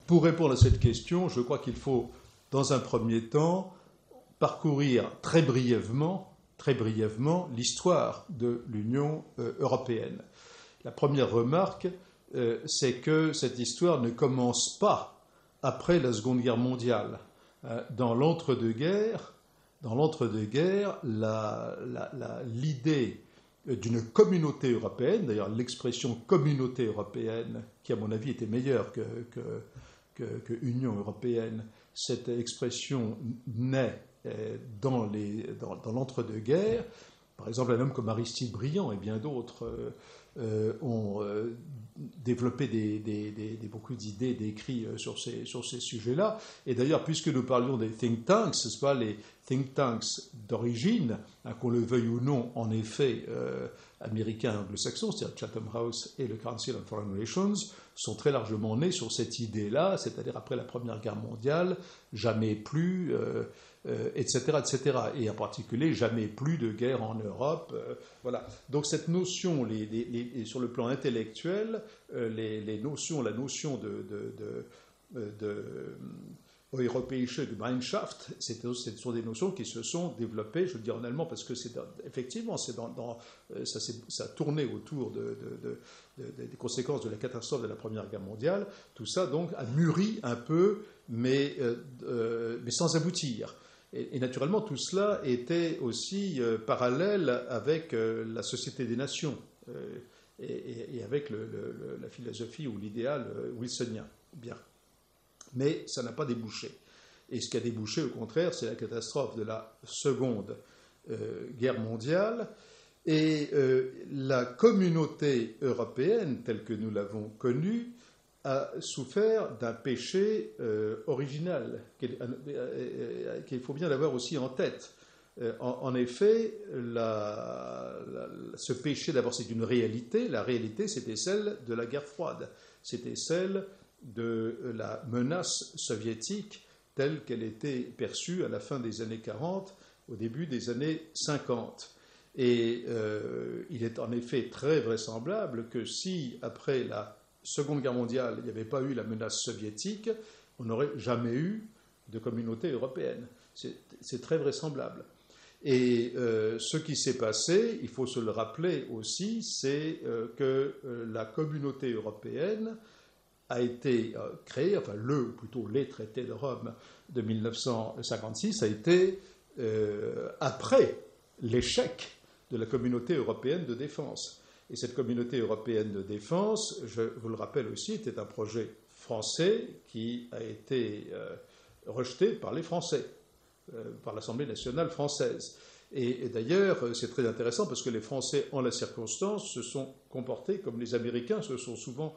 pour répondre à cette question, je crois qu'il faut, dans un premier temps, parcourir très brièvement l'histoire de l'Union européenne. La première remarque, c'est que cette histoire ne commence pas après la Seconde Guerre mondiale. Dans l'entre-deux-guerres, l'idée d'une communauté européenne, d'ailleurs l'expression communauté européenne, qui à mon avis était meilleure que Union européenne, cette expression naît dans l'entre-deux-guerres. Par exemple, un homme comme Aristide Briand et bien d'autres ont développé beaucoup d'idées, d'écrits sur ces sujets-là. Et d'ailleurs, puisque nous parlions des think tanks, ce pas les think tanks d'origine, qu'on le veuille ou non, en effet, américains et anglo-saxons, c'est-à-dire Chatham House et le Council on Foreign Relations, sont très largement nés sur cette idée-là, c'est-à-dire après la Première Guerre mondiale, jamais plus, etc., etc. Et en particulier, jamais plus de guerre en Europe. Voilà. Donc cette notion, sur le plan intellectuel, la notion de Europäische Gemeinschaft, ce sont des notions qui se sont développées, je le dis en allemand parce que effectivement, ça tournait autour des conséquences de la catastrophe de la Première Guerre mondiale. Tout ça donc a mûri un peu, mais sans aboutir. Et naturellement, tout cela était aussi parallèle avec la Société des Nations et avec la philosophie ou l'idéal wilsonien. Bien. Mais ça n'a pas débouché. Et ce qui a débouché, au contraire, c'est la catastrophe de la Seconde Guerre mondiale. Et la communauté européenne, telle que nous l'avons connue, a souffert d'un péché original qu'il faut bien avoir aussi en tête. En effet, ce péché, d'abord, c'est une réalité. La réalité, c'était celle de la guerre froide. C'était celle de la menace soviétique telle qu'elle était perçue à la fin des années 40, au début des années 50. Et il est en effet très vraisemblable que si, après la Seconde Guerre mondiale, il n'y avait pas eu la menace soviétique, on n'aurait jamais eu de communauté européenne. C'est très vraisemblable. Et ce qui s'est passé, il faut se le rappeler aussi, c'est que la communauté européenne a été créée, enfin ou plutôt les traités de Rome de 1956, a été après l'échec de la communauté européenne de défense. Et cette communauté européenne de défense, je vous le rappelle aussi, était un projet français qui a été rejeté par les Français, par l'Assemblée nationale française. Et d'ailleurs, c'est très intéressant parce que les Français, en la circonstance, se sont comportés comme les Américains se sont souvent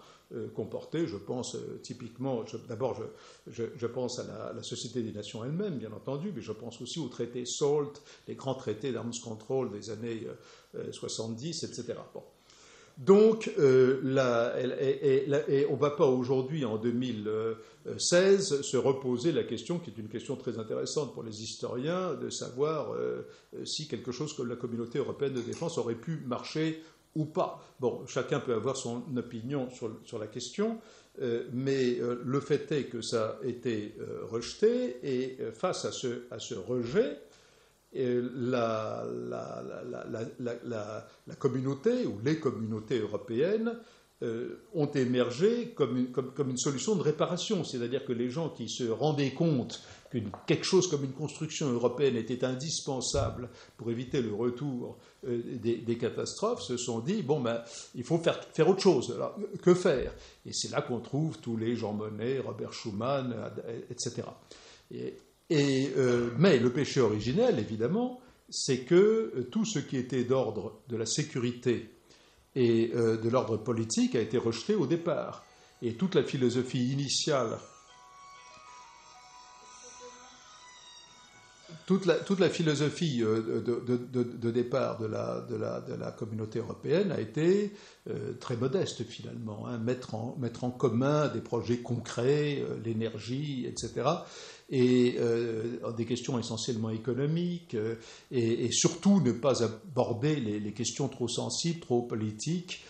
comportés. Je pense typiquement, d'abord, je pense à la Société des Nations elle-même, bien entendu, mais je pense aussi aux traités SALT, les grands traités d'arms control des années 70, etc. Bon. Donc, on ne va pas aujourd'hui, en 2016, se reposer la question, qui est une question très intéressante pour les historiens, de savoir si quelque chose comme la communauté européenne de défense aurait pu marcher ou pas. Bon, chacun peut avoir son opinion sur la question, mais le fait est que ça a été rejeté, et face à ce rejet, la communauté ou les communautés européennes ont émergé comme une solution de réparation. C'est-à-dire que les gens qui se rendaient compte que quelque chose comme une construction européenne était indispensable pour éviter le retour des catastrophes se sont dit, bon, ben, il faut faire autre chose. Alors, que faire? Et c'est là qu'on trouve tous les Jean Monnet, Robert Schuman, etc. Mais le péché originel, évidemment, c'est que tout ce qui était d'ordre de la sécurité et de l'ordre politique a été rejeté au départ. Et toute la philosophie initiale, toute la philosophie de départ de la communauté européenne a été très modeste finalement, hein, mettre en commun des projets concrets, l'énergie, etc., et des questions essentiellement économiques, et surtout ne pas aborder les questions trop sensibles, trop politiques,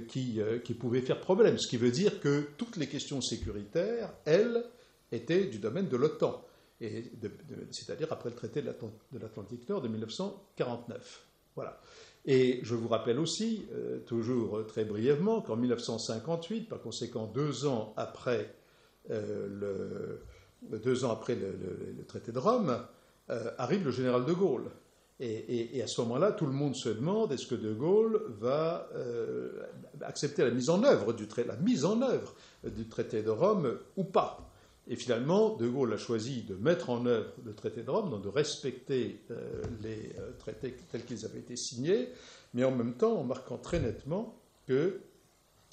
qui pouvaient faire problème. Ce qui veut dire que toutes les questions sécuritaires, elles, étaient du domaine de l'OTAN, c'est-à-dire après le traité de l'Atlantique Nord de 1949. Voilà. Et je vous rappelle aussi, toujours très brièvement, qu'en 1958, par conséquent 2 ans après le traité de Rome, arrive le général de Gaulle. Et à ce moment-là, tout le monde se demande est-ce que de Gaulle va accepter la mise en œuvre du traité de Rome ou pas. Et finalement, de Gaulle a choisi de mettre en œuvre le traité de Rome, donc de respecter les traités tels qu'ils avaient été signés, mais en même temps en marquant très nettement que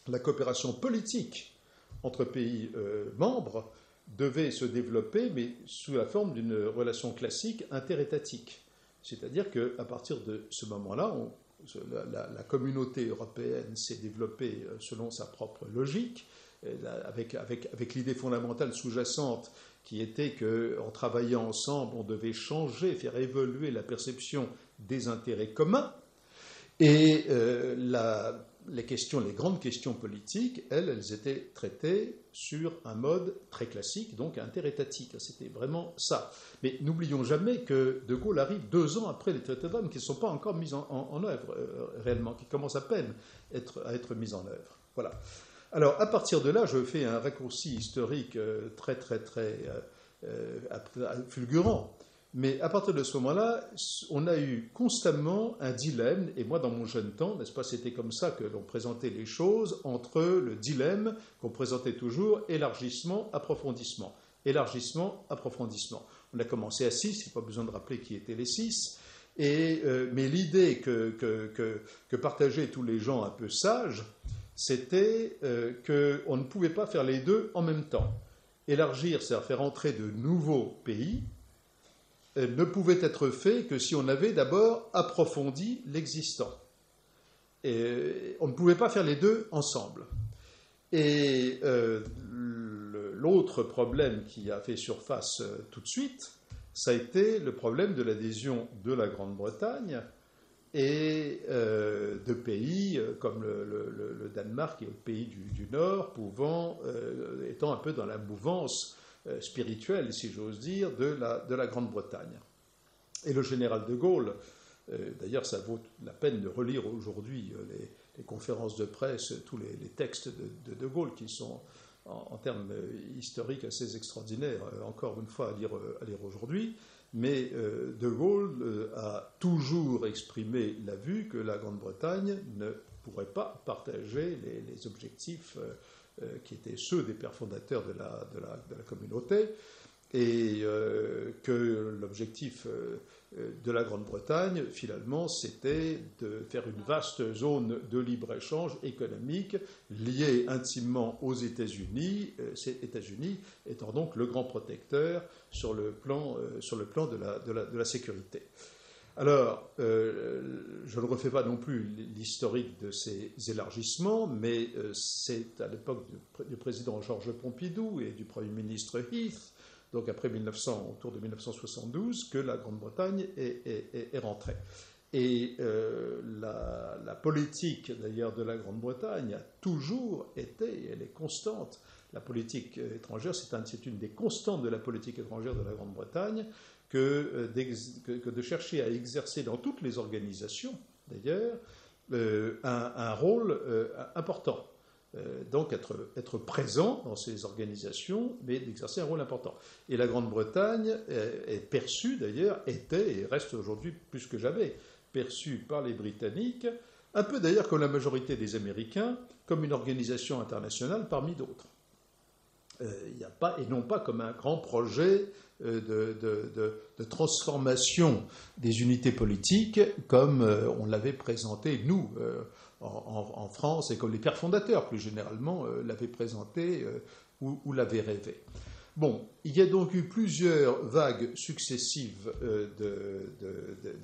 la coopération politique entre pays membres devait se développer, mais sous la forme d'une relation classique interétatique. C'est-à-dire qu'à partir de ce moment-là, la communauté européenne s'est développée selon sa propre logique, avec l'idée fondamentale sous-jacente qui était qu'en travaillant ensemble, on devait changer, faire évoluer la perception des intérêts communs. Et les grandes questions politiques, elles étaient traitées sur un mode très classique, donc interétatique. C'était vraiment ça. Mais n'oublions jamais que De Gaulle arrive 2 ans après les traités de Rome, qui ne sont pas encore mis en œuvre réellement, qui commencent à peine à être mis en œuvre. Voilà. Alors, à partir de là, je fais un raccourci historique très fulgurant. Mais à partir de ce moment-là, on a eu constamment un dilemme, et moi dans mon jeune temps, n'est-ce pas, c'était comme ça que l'on présentait les choses, entre le dilemme qu'on présentait toujours, élargissement, approfondissement. Élargissement, approfondissement. On a commencé à 6, il n'y a pas besoin de rappeler qui étaient les 6, mais l'idée que partageaient tous les gens un peu sages, c'était qu'on ne pouvait pas faire les deux en même temps. Élargir, c'est-à-dire faire entrer de nouveaux pays, ne pouvait être fait que si on avait d'abord approfondi l'existant. Et on ne pouvait pas faire les deux ensemble. Et l'autre problème qui a fait surface tout de suite, ça a été le problème de l'adhésion de la Grande-Bretagne et de pays comme le Danemark et le pays du Nord, étant un peu dans la mouvance spirituelle, si j'ose dire, de la Grande-Bretagne. Et le général de Gaulle, d'ailleurs ça vaut la peine de relire aujourd'hui les conférences de presse, tous les textes de Gaulle qui sont en termes historiques assez extraordinaires, encore une fois à lire aujourd'hui, mais de Gaulle a toujours exprimé la vue que la Grande-Bretagne ne pourrait pas partager les objectifs qui étaient ceux des pères fondateurs de la communauté, et que l'objectif de la Grande-Bretagne, finalement, c'était de faire une vaste zone de libre-échange économique liée intimement aux États-Unis, ces États-Unis étant donc le grand protecteur sur le plan de la sécurité. Alors, je ne refais pas non plus l'historique de ces élargissements, mais c'est à l'époque du président Georges Pompidou et du Premier ministre Heath, donc après autour de 1972, que la Grande-Bretagne est rentrée. Et la politique, d'ailleurs, de la Grande-Bretagne a toujours été, elle est constante. La politique étrangère, c'est une des constantes de la politique étrangère de la Grande-Bretagne, que de chercher à exercer dans toutes les organisations, d'ailleurs, un rôle important. Donc être présent dans ces organisations, mais d'exercer un rôle important. Et la Grande-Bretagne est perçue, d'ailleurs, était et reste aujourd'hui plus que jamais perçue par les Britanniques, un peu d'ailleurs comme la majorité des Américains, comme une organisation internationale parmi d'autres. Et non pas comme un grand projet de transformation des unités politiques comme on l'avait présenté, nous, en France, et comme les pères fondateurs, plus généralement, l'avaient présenté ou l'avaient rêvé. Bon, il y a donc eu plusieurs vagues successives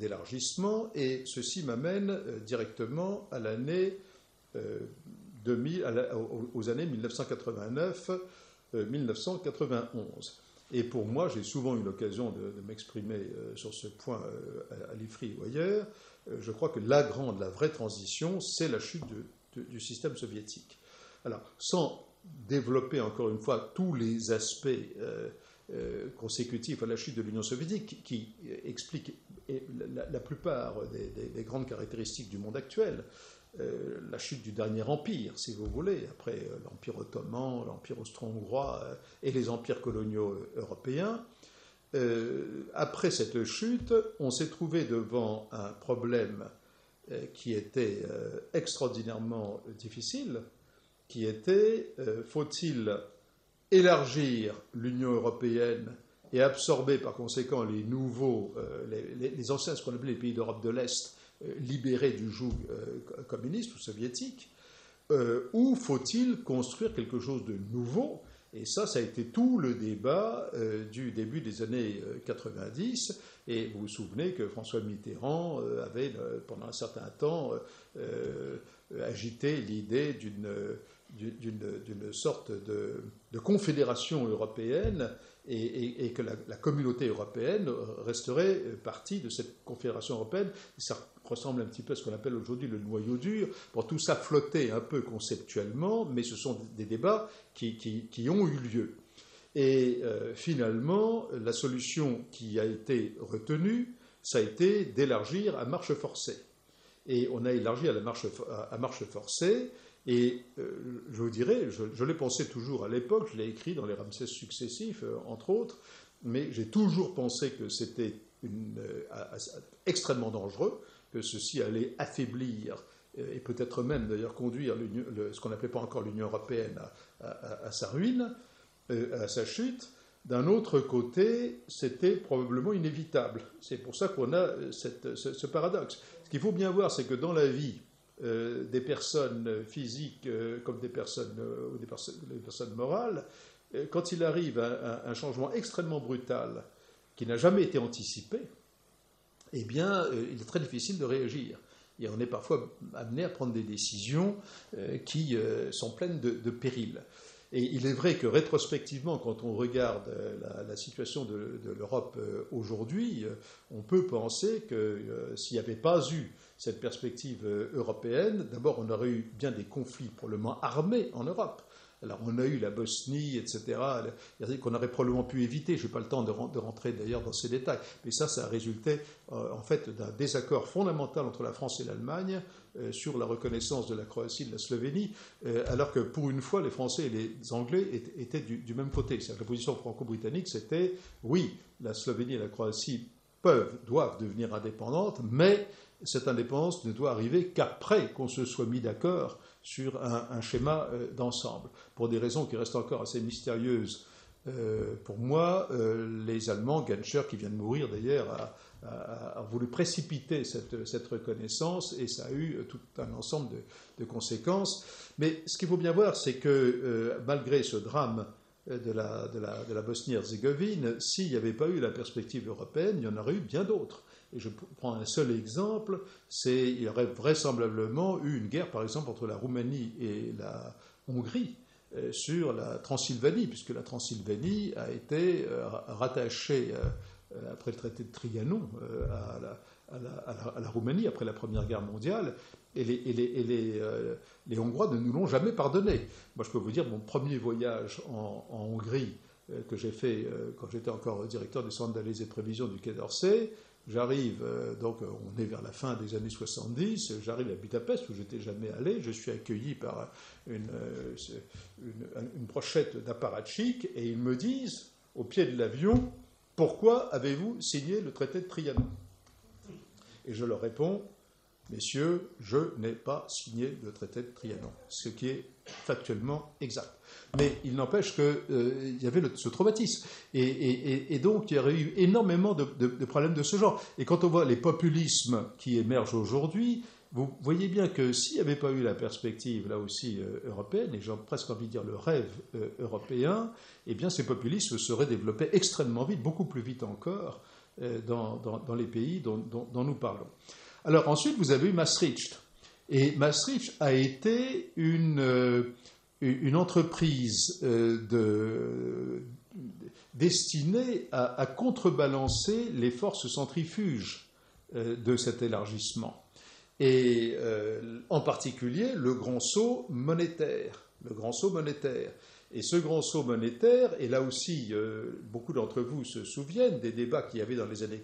d'élargissement, et ceci m'amène directement à l'année 2000, aux années 1989-1991. Et pour moi, j'ai souvent eu l'occasion de m'exprimer sur ce point à l'IFRI ou ailleurs. Je crois que la vraie transition, c'est la chute du système soviétique. Alors, sans développer encore une fois tous les aspects consécutifs à la chute de l'Union soviétique qui expliquent la plupart des grandes caractéristiques du monde actuel, la chute du dernier empire, si vous voulez, après l'Empire ottoman, l'Empire austro-hongrois et les empires coloniaux européens. Après cette chute, on s'est trouvé devant un problème qui était extraordinairement difficile, qui était faut-il élargir l'Union européenne et absorber par conséquent les nouveaux, les anciens, ce qu'on appelait les pays d'Europe de l'Est, libérés du joug communiste ou soviétique, ou faut-il construire quelque chose de nouveau? Et ça a été tout le débat du début des années 90. Et vous vous souvenez que François Mitterrand avait, pendant un certain temps, agité l'idée d'une sorte de confédération européenne et que la communauté européenne resterait partie de cette confédération européenne. Ça ressemble un petit peu à ce qu'on appelle aujourd'hui le noyau dur. Bon, tout ça flottait un peu conceptuellement, mais ce sont des débats qui ont eu lieu. Et finalement, la solution qui a été retenue, ça a été d'élargir à marche forcée. Et on a élargi à marche forcée. Et je vous dirais, je l'ai pensé toujours à l'époque, je l'ai écrit dans les Ramsès successifs, entre autres, mais j'ai toujours pensé que c'était extrêmement dangereux, que ceci allait affaiblir et peut-être même d'ailleurs conduire ce qu'on n'appelait pas encore l'Union européenne à sa ruine, à sa chute. D'un autre côté, c'était probablement inévitable. C'est pour ça qu'on a ce paradoxe. Ce qu'il faut bien voir, c'est que dans la vie, des personnes physiques comme des personnes morales, quand il arrive un changement extrêmement brutal qui n'a jamais été anticipé, eh bien, il est très difficile de réagir. Et on est parfois amené à prendre des décisions qui sont pleines de périls. Et il est vrai que rétrospectivement, quand on regarde la situation de l'Europe aujourd'hui, on peut penser que s'il n'y avait pas eu cette perspective européenne, d'abord on aurait eu bien des conflits probablement armés en Europe. Alors on a eu la Bosnie, etc., qu'on aurait probablement pu éviter. Je n'ai pas le temps de rentrer d'ailleurs dans ces détails. Mais ça a résulté en fait d'un désaccord fondamental entre la France et l'Allemagne sur la reconnaissance de la Croatie et de la Slovénie, alors que pour une fois les Français et les Anglais étaient du même côté. C'est-à-dire que la position franco-britannique, c'était oui, la Slovénie et la Croatie doivent devenir indépendantes, mais cette indépendance ne doit arriver qu'après qu'on se soit mis d'accord sur un schéma d'ensemble. Pour des raisons qui restent encore assez mystérieuses pour moi, les Allemands, Genscher, qui vient de mourir d'ailleurs, a voulu précipiter cette reconnaissance et ça a eu tout un ensemble de conséquences. Mais ce qu'il faut bien voir, c'est que malgré ce drame de la Bosnie-Herzégovine, s'il n'y avait pas eu la perspective européenne, il y en aurait eu bien d'autres. Et je prends un seul exemple, il y aurait vraisemblablement eu une guerre, par exemple, entre la Roumanie et la Hongrie sur la Transylvanie, puisque la Transylvanie a été rattachée, après le traité de Trianon, à la Roumanie, après la Première Guerre mondiale, et les Hongrois ne nous l'ont jamais pardonné. Moi, je peux vous dire, mon premier voyage en Hongrie, que j'ai fait quand j'étais encore directeur du centre d'analyse et de prévision du Quai d'Orsay, j'arrive, donc on est vers la fin des années 70, j'arrive à Budapest où je n'étais jamais allé, je suis accueilli par une brochette d'apparatchiks et ils me disent, au pied de l'avion, « Pourquoi avez-vous signé le traité de Trianon ?» Et je leur réponds, « Messieurs, je n'ai pas signé le traité de Trianon », ce qui est factuellement exact. Mais il n'empêche qu'il y avait ce traumatisme. Et donc, il y aurait eu énormément de problèmes de ce genre. Et quand on voit les populismes qui émergent aujourd'hui, vous voyez bien que s'il n'y avait pas eu la perspective, là aussi, européenne, et j'ai presque envie de dire le rêve européen, eh bien, ces populismes seraient développés extrêmement vite, beaucoup plus vite encore, dans les pays dont nous parlons. Alors, ensuite, vous avez eu Maastricht. Et Maastricht a été une entreprise destinée à contrebalancer les forces centrifuges de cet élargissement. et en particulier le grand saut monétaire. Le grand saut monétaire. Et ce grand saut monétaire, et là aussi, beaucoup d'entre vous se souviennent des débats qu'il y avait dans les années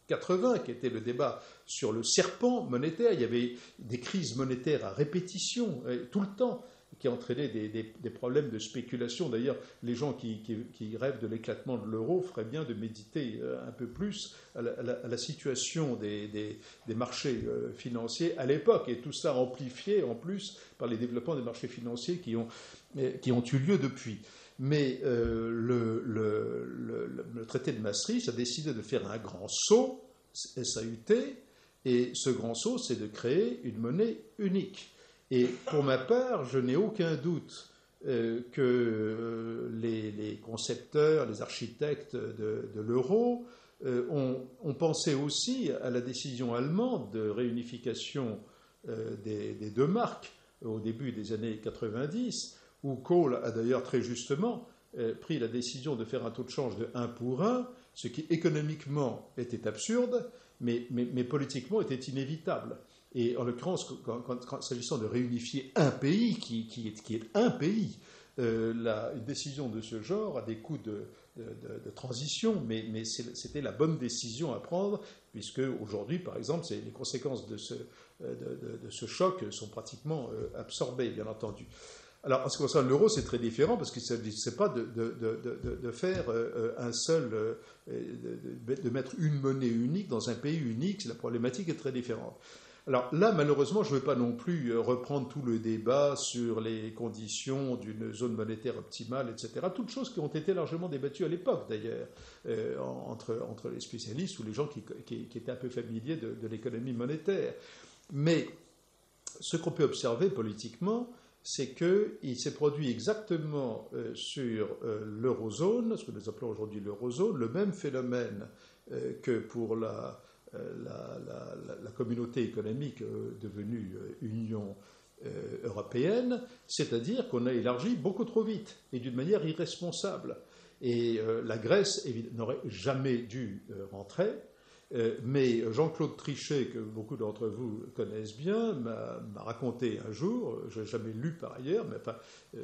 80, qui était le débat sur le serpent monétaire. Il y avait des crises monétaires à répétition, tout le temps, qui entraînaient des problèmes de spéculation. D'ailleurs, les gens qui rêvent de l'éclatement de l'euro feraient bien de méditer un peu plus à la situation des marchés financiers à l'époque. Et tout ça amplifié en plus par les développements des marchés financiers qui ont eu lieu depuis. Mais le traité de Maastricht a décidé de faire un grand saut, SAUT, et ce grand saut, c'est de créer une monnaie unique. Et pour ma part, je n'ai aucun doute que les concepteurs, les architectes de l'euro ont pensé aussi à la décision allemande de réunification des deux marques au début des années 90, où Kohl a d'ailleurs très justement pris la décision de faire un taux de change de 1 pour 1, ce qui économiquement était absurde, mais politiquement était inévitable. Et en l'occurrence, s'agissant de réunifier un pays qui est un pays, une décision de ce genre a des coûts de transition, mais c'était la bonne décision à prendre, puisque aujourd'hui, par exemple, les conséquences de ce choc sont pratiquement absorbées, bien entendu. Alors, en ce qui concerne l'euro, c'est très différent parce qu'il ne s'agissait pas de faire un seul, de mettre une monnaie unique dans un pays unique. La problématique est très différente. Alors là, malheureusement, je ne veux pas non plus reprendre tout le débat sur les conditions d'une zone monétaire optimale, etc. Toutes choses qui ont été largement débattues à l'époque, d'ailleurs, entre les spécialistes ou les gens qui étaient un peu familiers de l'économie monétaire. Mais ce qu'on peut observer politiquement, c'est qu'il s'est produit exactement sur l'eurozone, ce que nous appelons aujourd'hui l'eurozone, le même phénomène que pour la communauté économique devenue Union européenne, c'est-à-dire qu'on a élargi beaucoup trop vite et d'une manière irresponsable. Et la Grèce n'aurait jamais dû rentrer. Mais Jean-Claude Trichet, que beaucoup d'entre vous connaissent bien, m'a raconté un jour, je n'ai jamais lu par ailleurs, mais enfin,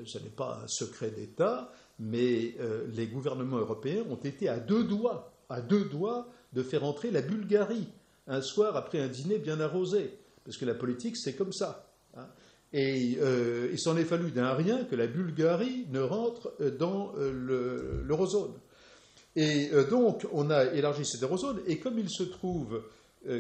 ce n'est pas un secret d'État, mais les gouvernements européens ont été à deux doigts de faire entrer la Bulgarie un soir après un dîner bien arrosé, parce que la politique c'est comme ça. Hein. Et il s'en est fallu d'un rien que la Bulgarie ne rentre dans l'eurozone. Et donc, on a élargi cette eurozone, et comme il se trouve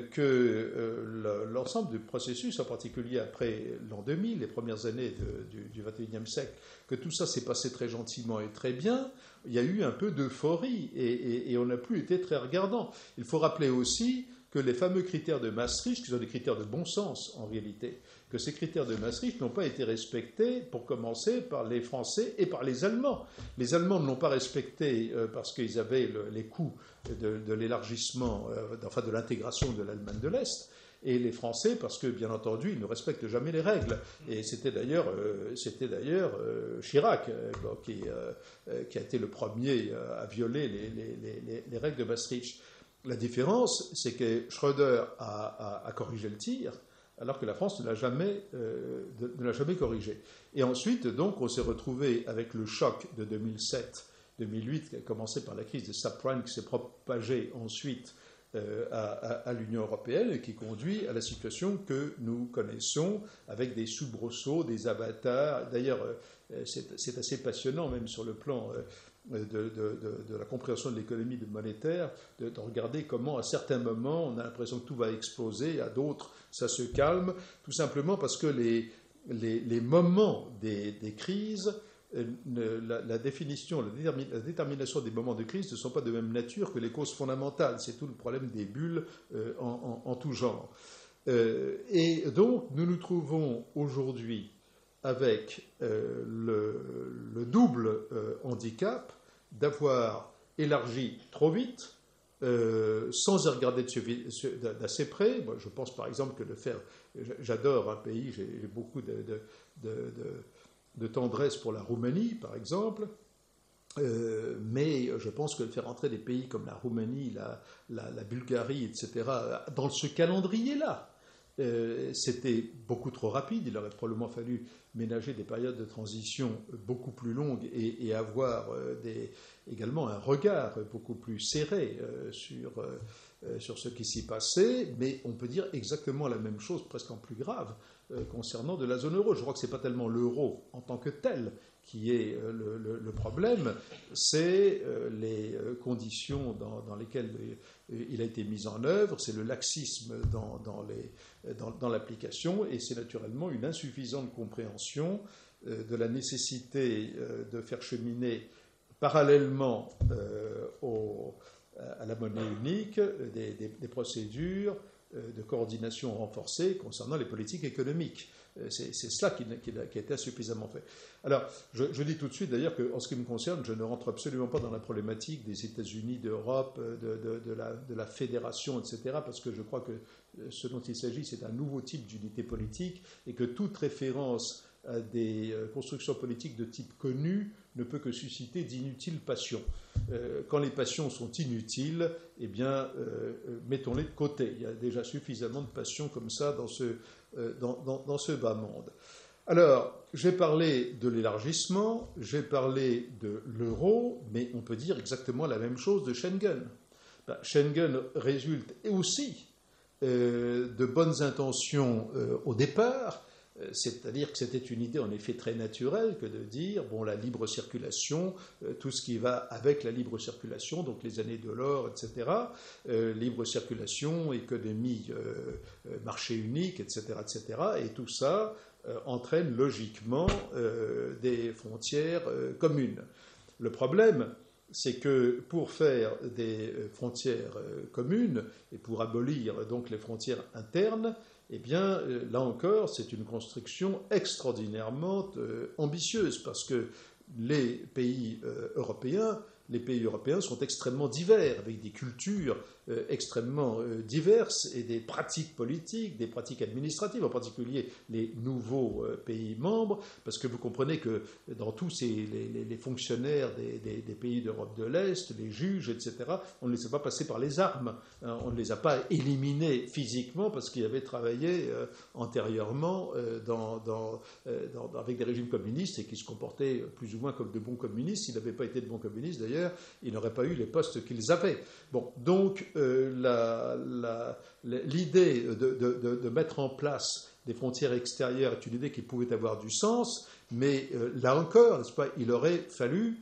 que l'ensemble du processus, en particulier après l'an 2000, les premières années du XXIe siècle, que tout ça s'est passé très gentiment et très bien, il y a eu un peu d'euphorie, et on n'a plus été très regardant. Il faut rappeler aussi que les fameux critères de Maastricht, qui sont des critères de bon sens en réalité, que ces critères de Maastricht n'ont pas été respectés, pour commencer, par les Français et par les Allemands. Les Allemands ne l'ont pas respecté parce qu'ils avaient les coûts de l'élargissement, enfin de l'intégration de l'Allemagne de l'Est, et les Français parce que, bien entendu, ils ne respectent jamais les règles. Et c'était d'ailleurs Chirac qui a été le premier à violer les règles de Maastricht. La différence, c'est que Schröder a corrigé le tir, alors que la France ne l'a jamais corrigé. Et ensuite, donc, on s'est retrouvé avec le choc de 2007-2008, qui a commencé par la crise des subprimes, qui s'est propagée ensuite à l'Union européenne, et qui conduit à la situation que nous connaissons, avec des soubresauts, des avatars. D'ailleurs, c'est assez passionnant, même sur le plan de la compréhension de l'économie monétaire, de regarder comment, à certains moments, on a l'impression que tout va exploser, à d'autres, ça se calme, tout simplement parce que les moments des crises, la définition, la détermination des moments de crise ne sont pas de même nature que les causes fondamentales. C'est tout le problème des bulles en tout genre. Et donc, nous nous trouvons aujourd'hui avec le double handicap d'avoir élargi trop vite, sans y regarder d'assez près. Moi, je pense par exemple que de faire... J'adore un pays, j'ai beaucoup de tendresse pour la Roumanie, par exemple, mais je pense que de faire entrer des pays comme la Roumanie, la Bulgarie, etc., dans ce calendrier-là, c'était beaucoup trop rapide. Il aurait probablement fallu ménager des périodes de transition beaucoup plus longues et avoir également un regard beaucoup plus serré sur ce qui s'y passait. Mais on peut dire exactement la même chose, presque en plus grave, concernant de la zone euro. Je crois que ce n'est pas tellement l'euro en tant que tel qui est le problème, c'est les conditions dans lesquelles il a été mis en œuvre, c'est le laxisme dans l'application, et c'est naturellement une insuffisante compréhension de la nécessité de faire cheminer parallèlement à la monnaie unique des procédures de coordination renforcée concernant les politiques économiques. C'est cela qui a été insuffisamment fait. Alors, je dis tout de suite d'ailleurs qu'en ce qui me concerne, je ne rentre absolument pas dans la problématique des États-Unis, d'Europe, de la fédération, etc., parce que je crois que ce dont il s'agit, c'est un nouveau type d'unité politique et que toute référence à des constructions politiques de type connu ne peut que susciter d'inutiles passions. Quand les passions sont inutiles, eh bien, mettons-les de côté. Il y a déjà suffisamment de passions comme ça dans ce bas monde. Alors, j'ai parlé de l'élargissement, j'ai parlé de l'euro, mais on peut dire exactement la même chose de Schengen. Schengen résulte aussi de bonnes intentions au départ, c'est-à-dire que c'était une idée en effet très naturelle que de dire, bon, la libre circulation, tout ce qui va avec la libre circulation, donc les années de l'or, etc., libre circulation, économie, marché unique, etc., et tout ça entraîne logiquement des frontières communes. Le problème, c'est que pour faire des frontières communes et pour abolir donc les frontières internes, eh bien, là encore, c'est une construction extraordinairement ambitieuse parce que les pays européens sont extrêmement divers, avec des cultures extrêmement diverses et des pratiques politiques, des pratiques administratives, en particulier les nouveaux pays membres, parce que vous comprenez que dans tous les fonctionnaires des pays d'Europe de l'Est, les juges, etc., on ne les a pas passés par les armes, hein, on ne les a pas éliminés physiquement parce qu'ils avaient travaillé antérieurement avec des régimes communistes et qui se comportaient plus ou moins comme de bons communistes. S'ils n'avaient pas été de bons communistes, d'ailleurs, ils n'auraient pas eu les postes qu'ils avaient. Bon, donc l'idée de mettre en place des frontières extérieures est une idée qui pouvait avoir du sens, mais là encore, n'est-ce pas, il aurait fallu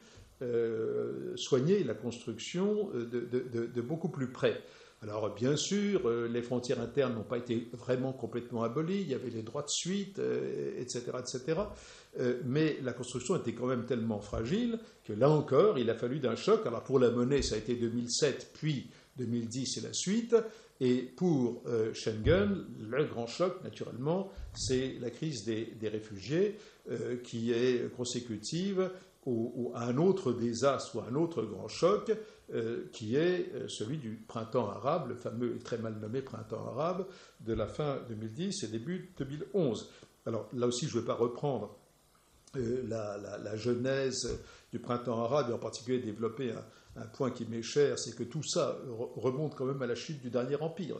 soigner la construction de beaucoup plus près. Alors, bien sûr, les frontières internes n'ont pas été vraiment complètement abolies, il y avait les droits de suite, etc., mais la construction était quand même tellement fragile que là encore, il a fallu d'un choc. Alors, pour la monnaie, ça a été 2007, puis 2010 et la suite. Et pour Schengen, le grand choc, naturellement, c'est la crise des réfugiés qui est consécutive à un autre désastre ou à un autre grand choc qui est celui du printemps arabe, le fameux et très mal nommé printemps arabe de la fin 2010 et début 2011. Alors là aussi, je ne vais pas reprendre la genèse du printemps arabe et en particulier développer un point qui m'est cher, c'est que tout ça remonte quand même à la chute du dernier empire.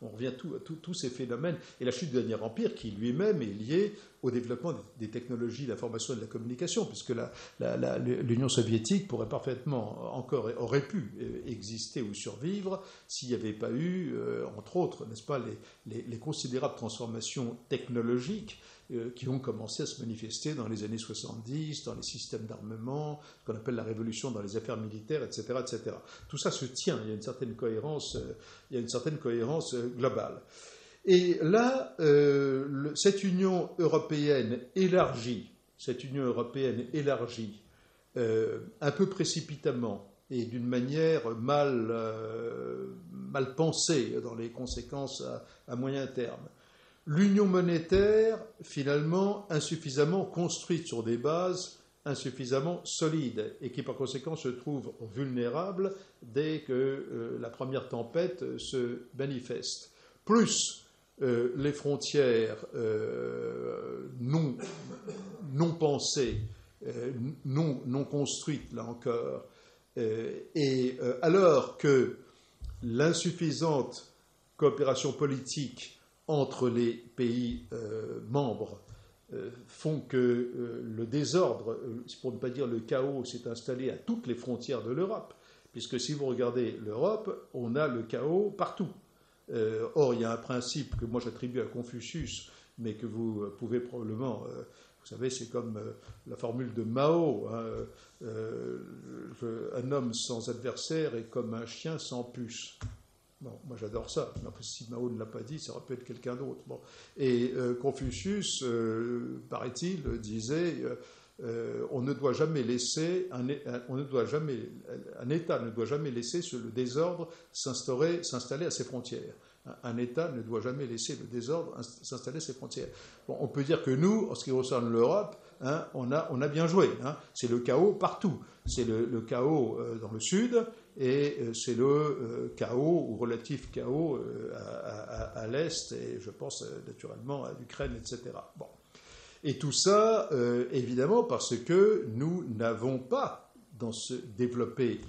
On revient à tous ces phénomènes. Et la chute du dernier empire qui lui-même est liée au développement des technologies de l'information et de la communication, puisque l'Union soviétique pourrait parfaitement aurait pu exister ou survivre s'il n'y avait pas eu, entre autres, n'est-ce pas, les considérables transformations technologiques qui ont commencé à se manifester dans les années 70, dans les systèmes d'armement, ce qu'on appelle la révolution dans les affaires militaires, etc., etc. Tout ça se tient, il y a une certaine cohérence, globale. Et là, cette Union européenne élargie, un peu précipitamment et d'une manière mal pensée dans les conséquences à moyen terme, l'union monétaire, finalement, insuffisamment construite sur des bases insuffisamment solides et qui, par conséquent, se trouve vulnérable dès que la première tempête se manifeste. Plus les frontières non pensées, non construites, là encore, et alors que l'insuffisante coopération politique entre les pays membres font que le désordre, pour ne pas dire le chaos, s'est installé à toutes les frontières de l'Europe, puisque si vous regardez l'Europe, on a le chaos partout. Or, il y a un principe que moi j'attribue à Confucius, mais que vous pouvez probablement... vous savez, c'est comme la formule de Mao, hein, un homme sans adversaire est comme un chien sans puce. Bon, moi j'adore ça. Si Mao ne l'a pas dit, ça aurait pu être quelqu'un d'autre. Bon. Et Confucius, paraît-il, disait on ne doit jamais laisser un État ne doit jamais laisser le désordre s'installer à ses frontières. Un État ne doit jamais laisser le désordre s'installer à ses frontières. Bon, on peut dire que nous, en ce qui concerne l'Europe, hein, on a bien joué. Hein. C'est le chaos partout. C'est le chaos dans le sud et c'est le chaos ou relatif chaos à l'est et je pense naturellement à l'Ukraine, etc. Bon. Et tout ça, évidemment, parce que nous n'avons pas développé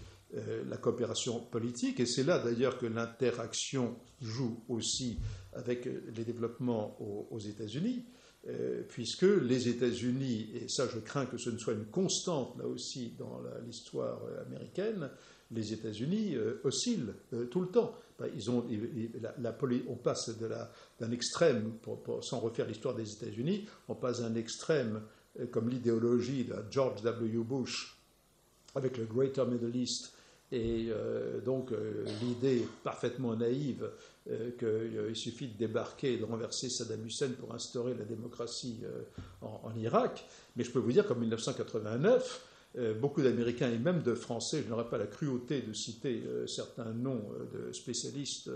la coopération politique, et c'est là d'ailleurs que l'interaction joue aussi avec les développements aux États-Unis, puisque les États-Unis, et ça je crains que ce ne soit une constante là aussi dans l'histoire américaine, les États-Unis oscillent tout le temps. On passe d'un extrême, sans refaire l'histoire des États-Unis, on passe d'un extrême comme l'idéologie de George W. Bush avec le Greater Middle East, et donc l'idée parfaitement naïve qu'il suffit de débarquer et de renverser Saddam Hussein pour instaurer la démocratie en Irak. Mais je peux vous dire qu'en 1989, beaucoup d'Américains et même de Français, je n'aurais pas la cruauté de citer certains noms de spécialistes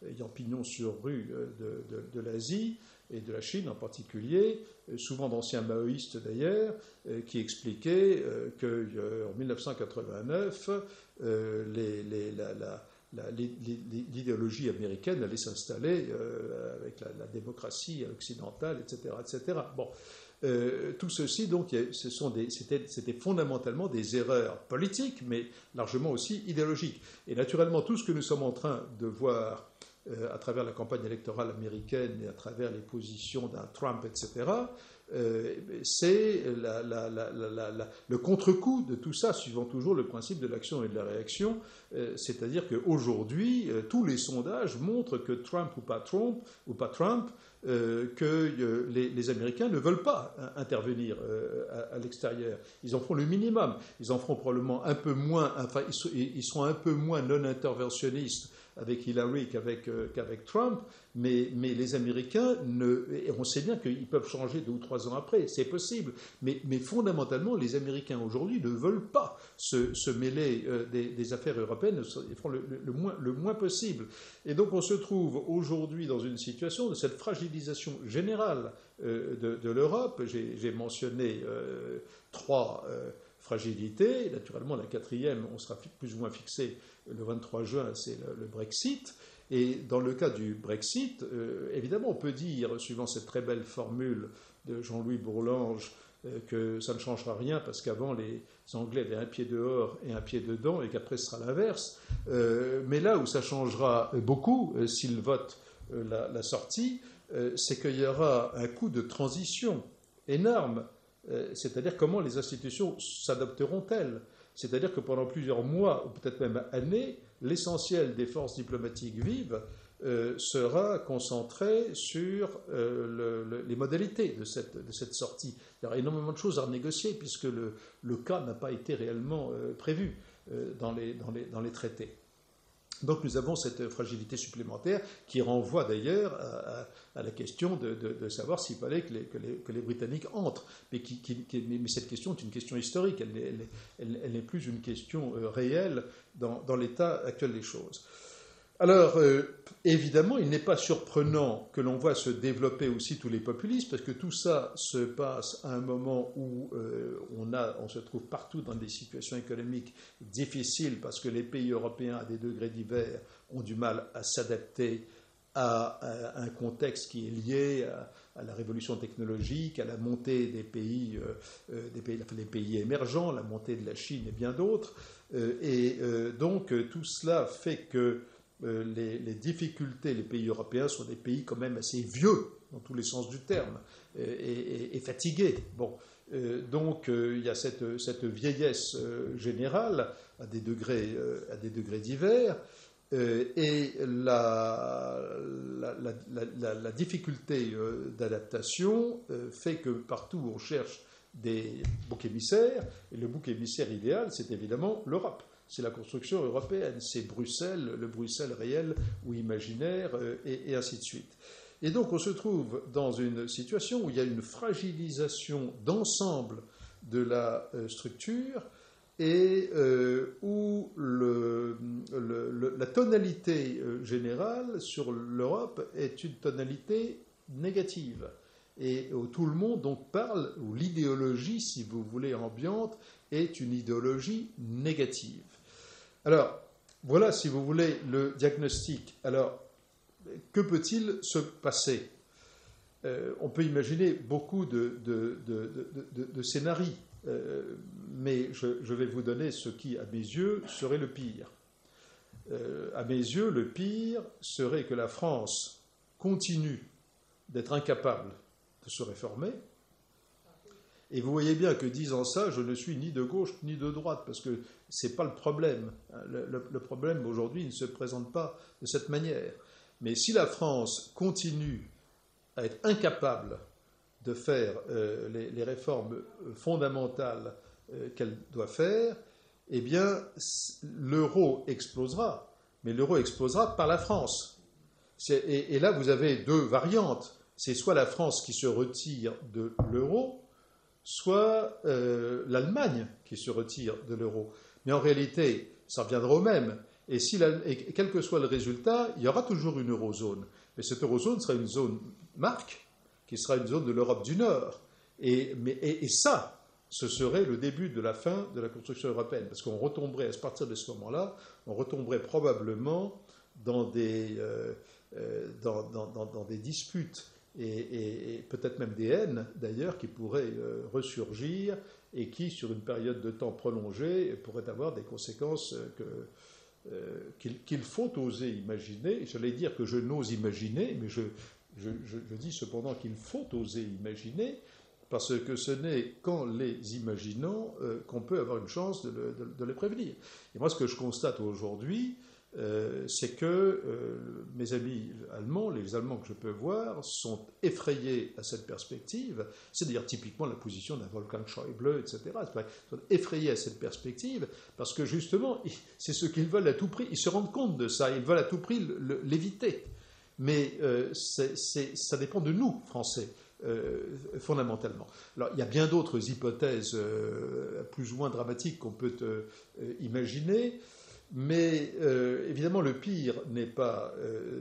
ayant pignon sur rue de l'Asie et de la Chine en particulier, souvent d'anciens maoïstes d'ailleurs, qui expliquaient qu'en 1989, l'idéologie américaine allait s'installer avec la démocratie occidentale, etc. etc. Bon. Tout ceci, donc, c'était fondamentalement des erreurs politiques, mais largement aussi idéologiques. Et naturellement, tout ce que nous sommes en train de voir à travers la campagne électorale américaine et à travers les positions d'un Trump, etc., c'est le contre-coup de tout ça, suivant toujours le principe de l'action et de la réaction. C'est-à-dire qu'aujourd'hui, tous les sondages montrent que Trump ou pas Trump, que les Américains ne veulent pas intervenir à l'extérieur. Ils en feront le minimum. Ils en feront probablement un peu moins, enfin, ils seront un peu moins non-interventionnistes avec Hillary qu'avec Trump, mais les Américains, et on sait bien qu'ils peuvent changer 2 ou 3 ans après, c'est possible, mais fondamentalement, les Américains aujourd'hui ne veulent pas se mêler des affaires européennes, ils feront le moins possible. Et donc on se trouve aujourd'hui dans une situation de cette fragilisation générale de l'Europe. J'ai mentionné 3 fragilités. Naturellement, la 4e, on sera plus ou moins fixé le 23 juin, c'est le Brexit. Et dans le cas du Brexit, évidemment, on peut dire, suivant cette très belle formule de Jean-Louis Bourlange, que ça ne changera rien parce qu'avant, les Anglais avaient un pied dehors et un pied dedans et qu'après, ce sera l'inverse. Mais là où ça changera beaucoup, s'ils votent la sortie, c'est qu'il y aura un coup de transition énorme. C'est-à-dire comment les institutions s'adapteront-elles. C'est-à-dire que pendant plusieurs mois, ou peut-être même années, l'essentiel des forces diplomatiques vives sera concentré sur les modalités de cette sortie. Il y aura énormément de choses à renégocier puisque le cas n'a pas été réellement prévu dans les traités. Donc nous avons cette fragilité supplémentaire qui renvoie d'ailleurs à la question de savoir s'il fallait que les Britanniques entrent. Mais cette question est une question historique, elle n'est plus une question réelle dans l'état actuel des choses. Alors, évidemment, il n'est pas surprenant que l'on voit se développer aussi tous les populismes, parce que tout ça se passe à un moment où on se trouve partout dans des situations économiques difficiles, parce que les pays européens, à des degrés divers, ont du mal à s'adapter à un contexte qui est lié à la révolution technologique, à la montée des pays émergents, la montée de la Chine et bien d'autres. Donc, tout cela fait que les difficultés, les pays européens sont des pays quand même assez vieux, dans tous les sens du terme, et fatigués. Bon. Donc il y a cette vieillesse générale à des degrés divers, et la difficulté d'adaptation fait que partout on cherche des boucs émissaires, et le bouc émissaire idéal, c'est évidemment l'Europe. C'est la construction européenne, c'est Bruxelles, le Bruxelles réel ou imaginaire, et ainsi de suite. Et donc on se trouve dans une situation où il y a une fragilisation d'ensemble de la structure, et où la tonalité générale sur l'Europe est une tonalité négative, et où tout le monde donc parle, où l'idéologie, si vous voulez, ambiante, est une idéologie négative. Alors, voilà, si vous voulez, le diagnostic. Alors, que peut-il se passer ? On peut imaginer beaucoup de scénarios, mais je vais vous donner ce qui, à mes yeux, serait le pire. À mes yeux, le pire serait que la France continue d'être incapable de se réformer. Et vous voyez bien que, disant ça, je ne suis ni de gauche ni de droite, parce que ce n'est pas le problème. Le problème, aujourd'hui, ne se présente pas de cette manière. Mais si la France continue à être incapable de faire les réformes fondamentales qu'elle doit faire, eh bien, l'euro explosera. Mais l'euro explosera par la France. Et là, vous avez deux variantes. C'est soit la France qui se retire de l'euro, soit l'Allemagne qui se retire de l'euro. Mais en réalité, ça reviendra au même. Et quel que soit le résultat, il y aura toujours une eurozone. Mais cette eurozone sera une zone marque, qui sera une zone de l'Europe du Nord. Et ça, ce serait le début de la fin de la construction européenne. Parce qu'on retomberait, à partir de ce moment-là, on retomberait probablement dans des disputes et peut-être même des haines, d'ailleurs, qui pourraient ressurgir et qui, sur une période de temps prolongée, pourraient avoir des conséquences qu'il faut oser imaginer. J'allais dire que je n'ose imaginer, mais je dis cependant qu'il faut oser imaginer, parce que ce n'est qu'en les imaginant qu'on peut avoir une chance de les prévenir. Et moi, ce que je constate aujourd'hui, c'est que mes amis allemands, les Allemands que je peux voir, sont effrayés à cette perspective. C'est d'ailleurs typiquement la position d'un Wolfgang Schäuble, etc. Ils sont effrayés à cette perspective parce que justement, c'est ce qu'ils veulent à tout prix. Ils se rendent compte de ça, ils veulent à tout prix l'éviter. Mais ça dépend de nous, Français. Fondamentalement. Alors, il y a bien d'autres hypothèses plus ou moins dramatiques qu'on peut imaginer, mais évidemment le pire n'est pas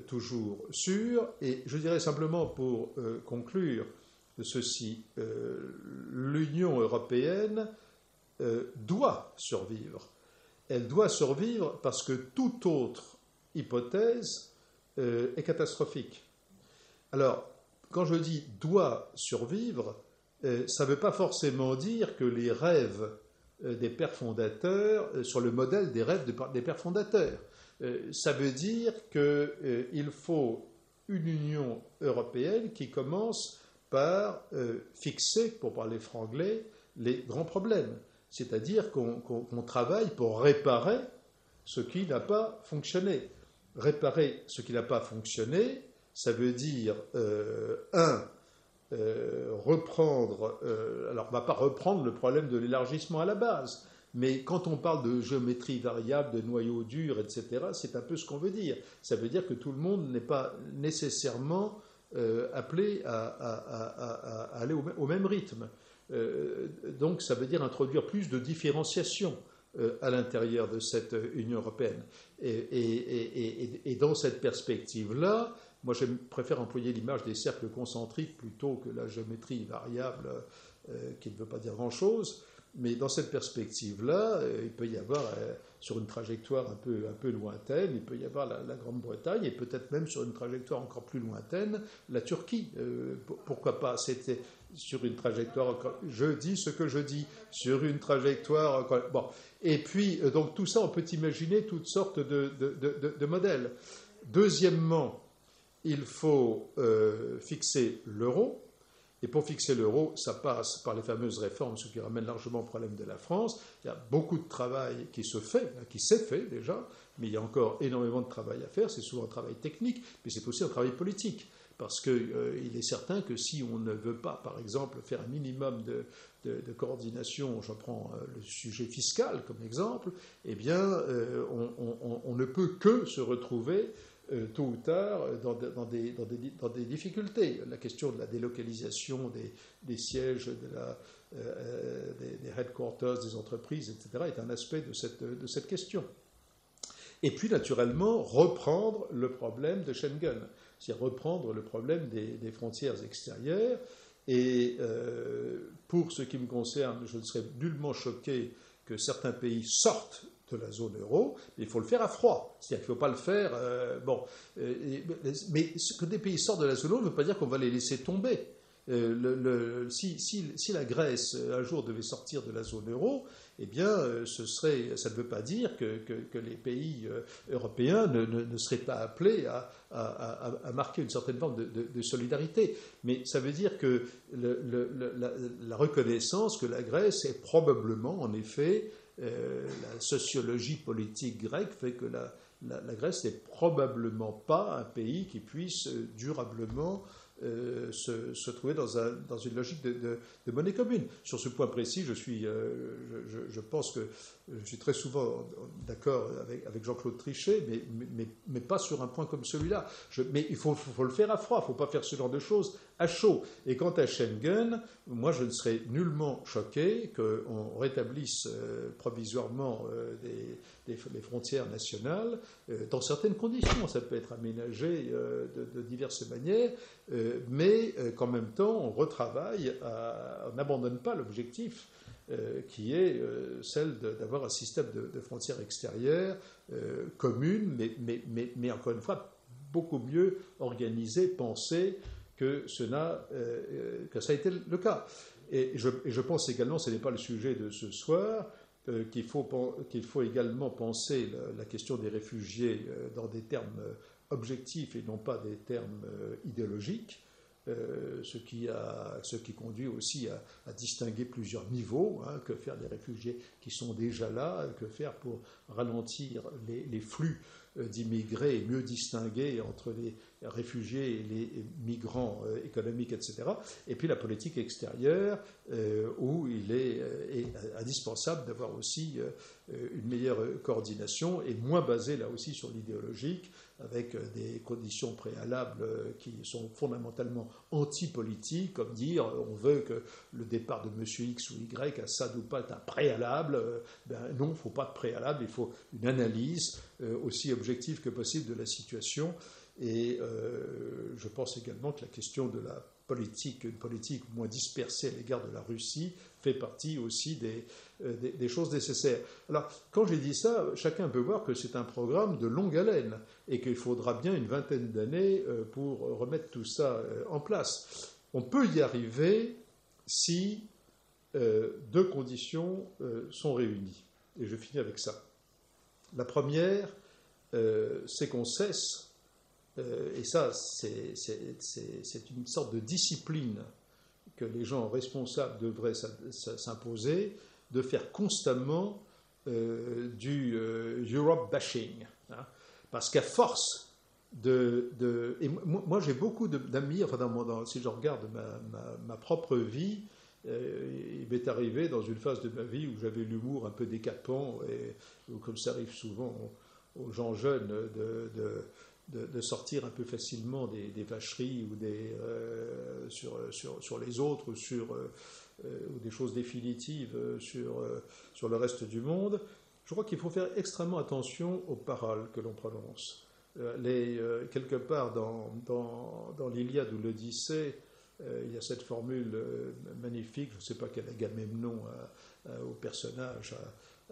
toujours sûr, et je dirais simplement pour conclure ceci, l'Union européenne doit survivre. Elle doit survivre parce que toute autre hypothèse est catastrophique. Alors, quand je dis « doit survivre », ça ne veut pas forcément dire que les rêves des pères fondateurs sur le modèle des rêves des pères fondateurs. Ça veut dire qu'il faut une Union européenne qui commence par fixer, pour parler franglais, les grands problèmes. C'est-à-dire qu'on travaille pour réparer ce qui n'a pas fonctionné. Réparer ce qui n'a pas fonctionné, ça veut dire, reprendre... alors, on ne va pas reprendre le problème de l'élargissement à la base, mais quand on parle de géométrie variable, de noyau dur, etc., c'est un peu ce qu'on veut dire. Ça veut dire que tout le monde n'est pas nécessairement appelé à aller au même rythme. Donc, ça veut dire introduire plus de différenciation à l'intérieur de cette Union européenne. Et dans cette perspective-là, moi, je préfère employer l'image des cercles concentriques plutôt que la géométrie variable qui ne veut pas dire grand-chose. Mais dans cette perspective-là, il peut y avoir sur une trajectoire un peu lointaine, il peut y avoir la Grande-Bretagne, et peut-être même sur une trajectoire encore plus lointaine, la Turquie. Pourquoi pas? C'était sur une trajectoire encore... Je dis ce que je dis, sur une trajectoire encore... Bon. Et puis, donc tout ça, on peut imaginer toutes sortes de modèles. Deuxièmement, il faut fixer l'euro. Et pour fixer l'euro, ça passe par les fameuses réformes, ce qui ramène largement au problème de la France. Il y a beaucoup de travail qui se fait, qui s'est fait déjà, mais il y a encore énormément de travail à faire. C'est souvent un travail technique, mais c'est aussi un travail politique. Parce qu'il est certain que si on ne veut pas, par exemple, faire un minimum de coordination, je prends le sujet fiscal comme exemple, eh bien, on ne peut que se retrouver tôt ou tard dans des difficultés. La question de la délocalisation des sièges, des headquarters des entreprises, etc., est un aspect de cette question. Et puis, naturellement, reprendre le problème de Schengen, c'est-à-dire reprendre le problème des frontières extérieures. Et pour ce qui me concerne, je ne serais nullement choqué que certains pays sortent de la zone euro, mais il faut le faire à froid. C'est-à-dire qu'il ne faut pas le faire... mais que des pays sortent de la zone euro ne veut pas dire qu'on va les laisser tomber. Si la Grèce, un jour, devait sortir de la zone euro, eh bien, ça ne veut pas dire que les pays européens ne seraient pas appelés à marquer une certaine forme de solidarité. Mais ça veut dire que la reconnaissance que la Grèce est probablement, en effet, la sociologie politique grecque fait que la Grèce n'est probablement pas un pays qui puisse durablement se trouver dans une logique de monnaie commune. Sur ce point précis, je pense que je suis très souvent d'accord avec Jean-Claude Trichet, mais pas sur un point comme celui-là. Mais il faut le faire à froid, il ne faut pas faire ce genre de choses à chaud. Et quant à Schengen, moi je ne serais nullement choqué qu'on rétablisse provisoirement les frontières nationales dans certaines conditions. Ça peut être aménagé de diverses manières, mais qu'en même temps on retravaille, on n'abandonne pas l'objectif qui est celle d'avoir un système de frontières extérieures communes, mais encore une fois beaucoup mieux organisé, pensé que ça a été le cas. Et je pense également, ce n'est pas le sujet de ce soir, qu'il faut également penser la question des réfugiés dans des termes objectifs et non pas des termes idéologiques. Ce qui conduit aussi à distinguer plusieurs niveaux. Que faire des réfugiés qui sont déjà là, que faire pour ralentir les flux d'immigrés et mieux distinguer entre les réfugiés et les migrants économiques, etc. Et puis la politique extérieure, où il est indispensable d'avoir aussi une meilleure coordination et moins basée là aussi sur l'idéologique, avec des conditions préalables qui sont fondamentalement anti-politiques, comme dire on veut que le départ de M. X ou Y à Sad ou pas est un préalable. Non, il ne faut pas de préalable, il faut une analyse aussi objective que possible de la situation. Et je pense également que la question de la politique, une politique moins dispersée à l'égard de la Russie, fait partie aussi des choses nécessaires. Alors, quand j'ai dit ça, chacun peut voir que c'est un programme de longue haleine et qu'il faudra bien une vingtaine d'années pour remettre tout ça en place. On peut y arriver si deux conditions sont réunies. Et je finis avec ça. La première, c'est qu'on cesse, et ça, c'est une sorte de discipline que les gens responsables devraient s'imposer, de faire constamment du Europe bashing. Parce qu'à force et moi j'ai beaucoup d'amis, enfin si je regarde ma propre vie, il m'est arrivé dans une phase de ma vie où j'avais l'humour un peu décapant, et comme ça arrive souvent aux gens jeunes de sortir un peu facilement des vacheries ou sur les autres ou des choses définitives sur le reste du monde. Je crois qu'il faut faire extrêmement attention aux paroles que l'on prononce. Quelque part dans l'Iliade ou l'Odyssée, il y a cette formule magnifique, je ne sais pas quel Agamemnon au personnage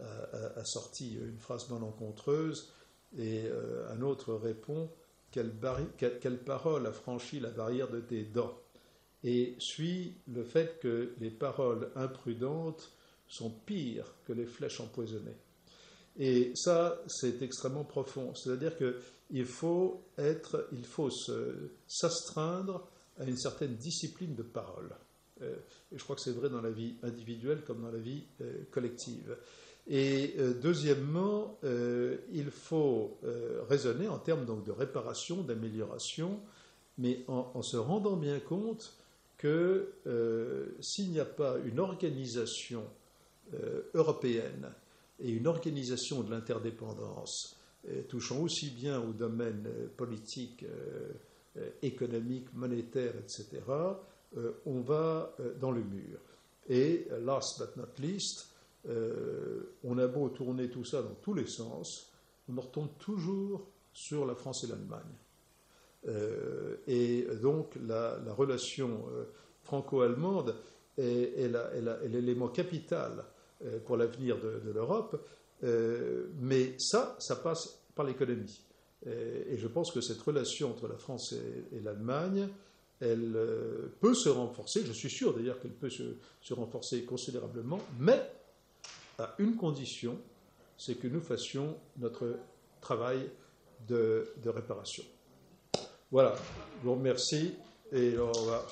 a sorti une phrase malencontreuse, et un autre répond quelle parole a franchi la barrière de tes dents, et suit le fait que les paroles imprudentes sont pires que les flèches empoisonnées. Et ça, c'est extrêmement profond. C'est-à-dire qu'il faut s'astreindre à une certaine discipline de parole. Et je crois que c'est vrai dans la vie individuelle comme dans la vie collective. Et deuxièmement, il faut raisonner en termes donc de réparation, d'amélioration, mais en se rendant bien compte que s'il n'y a pas une organisation européenne et une organisation de l'interdépendance touchant aussi bien au domaine politique, économique, monétaire, etc., on va dans le mur. Et last but not least, on a beau tourner tout ça dans tous les sens, on en retombe toujours sur la France et l'Allemagne. Et donc la relation franco-allemande est l'élément capital pour l'avenir de l'Europe, mais ça passe par l'économie. Et je pense que cette relation entre la France et l'Allemagne, elle peut se renforcer, je suis sûr d'ailleurs qu'elle peut se renforcer considérablement, mais à une condition, c'est que nous fassions notre travail de réparation. Voilà, je vous remercie et on va